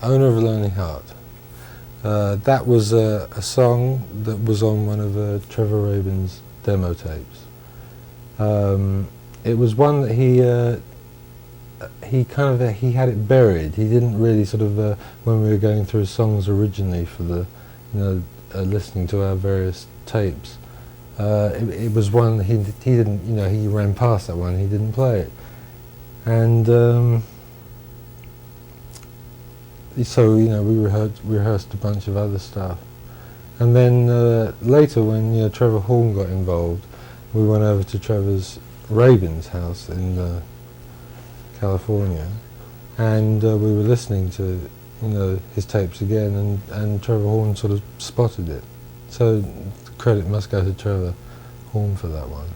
Owner of a Lonely Heart. That was a song that was on one of Trevor Rabin's demo tapes. It was one that he had it buried. He didn't really sort of when we were going through songs originally for the listening to our various tapes. It was one he didn't, he ran past that one. He didn't play it, and so we rehearsed a bunch of other stuff, and then later when Trevor Horn got involved, we went over to Trevor's Rabin's house in California, and we were listening to his tapes again, and Trevor Horn sort of spotted it. So credit must go to Trevor Horn for that one.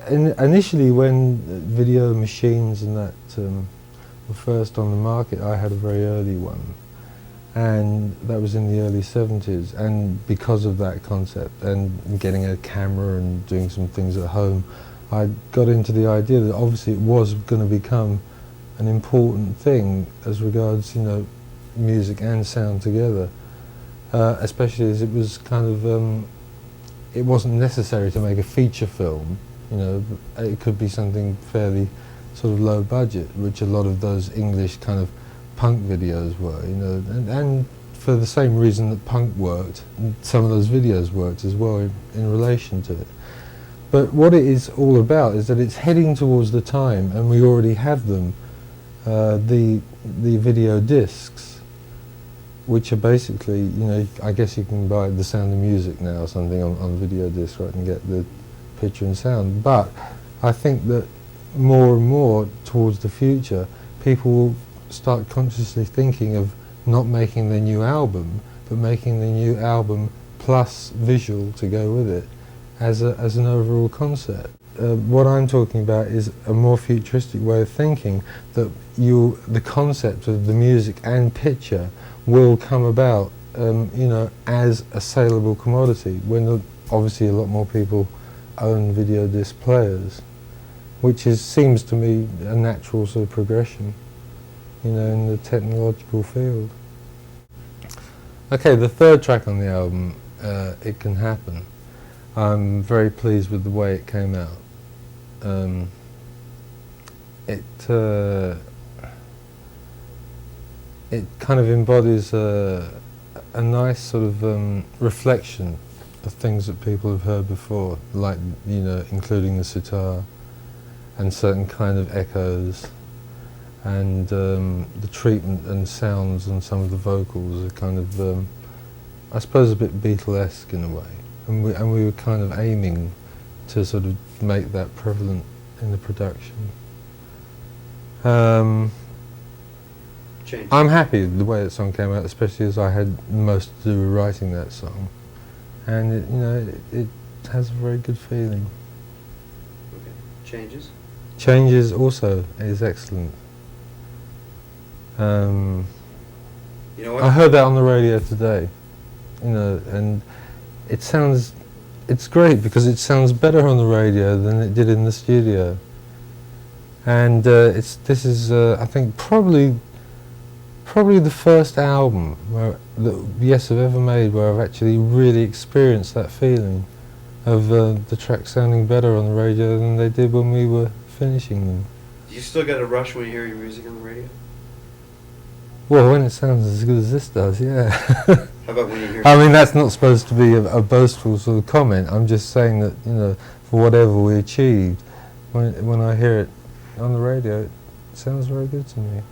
Initially, when video machines and that were first on the market, I had a very early one, and that was in the early 70s, and because of that concept and getting a camera and doing some things at home, I got into the idea that obviously it was going to become an important thing as regards music and sound together, especially as it was kind of it wasn't necessary to make a feature film. It could be something fairly sort of low budget, which a lot of those English kind of punk videos were, and for the same reason that punk worked, some of those videos worked as well in relation to it. But what it is all about is that it's heading towards the time, and we already have them, the video discs, which are basically, I guess you can buy The Sound of Music now or something on video disc, right, and get the picture and sound. But I think that more and more towards the future, people will start consciously thinking of not making their new album, but making the new album plus visual to go with it as an overall concept. What I'm talking about is a more futuristic way of thinking, that the concept of the music and picture will come about, as a saleable commodity, when obviously a lot more people own video disc players, which seems to me a natural sort of progression, in the technological field. Okay, the third track on the album, It Can Happen. I'm very pleased with the way it came out. It kind of embodies a nice sort of reflection of things that people have heard before, like including the sitar and certain kind of echoes, and the treatment and sounds on some of the vocals are kind of, I suppose, a bit Beatlesque in a way, and we were kind of aiming to sort of make that prevalent in the production. I'm happy with the way that song came out, especially as I had most to do with writing that song, and it has a very good feeling. Okay. Changes? Changes also is excellent. You know what? I heard that on the radio today, and it's great because it sounds better on the radio than it did in the studio. And this is I think probably the first album that Yes have ever made where I've actually really experienced that feeling of the tracks sounding better on the radio than they did when we were finishing them. Do you still get a rush when you hear your music on the radio? Well, when it sounds as good as this does, yeah. How about when you hear... I mean, that's not supposed to be a boastful sort of comment. I'm just saying that, for whatever we achieved, when I hear it on the radio, it sounds very good to me.